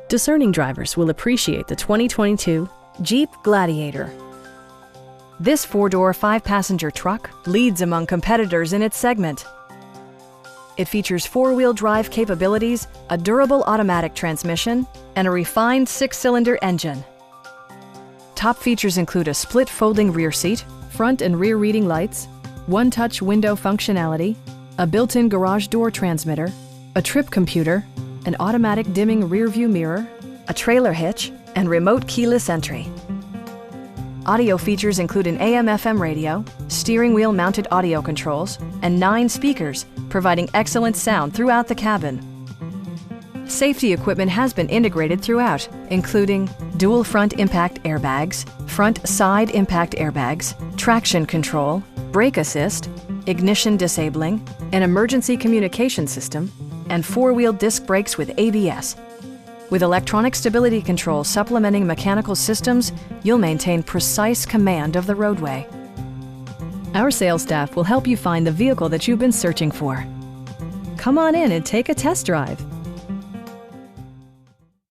Discerning drivers will appreciate the 2022 Jeep Gladiator. This four-door, five-passenger truck leads among competitors in its segment. It features four-wheel drive capabilities, a durable automatic transmission, and a refined six-cylinder engine. Top features include a split folding rear seat, front and rear reading lights, one-touch window functionality, a built-in garage door transmitter, a trip computer, an automatic dimming rear-view mirror, a trailer hitch, and remote keyless entry. Audio features include an AM/FM radio, steering wheel mounted audio controls, and 9 speakers, providing excellent sound throughout the cabin. Safety equipment has been integrated throughout, including dual front impact airbags, front side impact airbags, traction control, brake assist, ignition disabling, an emergency communication system, and four-wheel disc brakes with ABS. With electronic stability control supplementing mechanical systems, you'll maintain precise command of the roadway. Our sales staff will help you find the vehicle that you've been searching for. Come on in and take a test drive.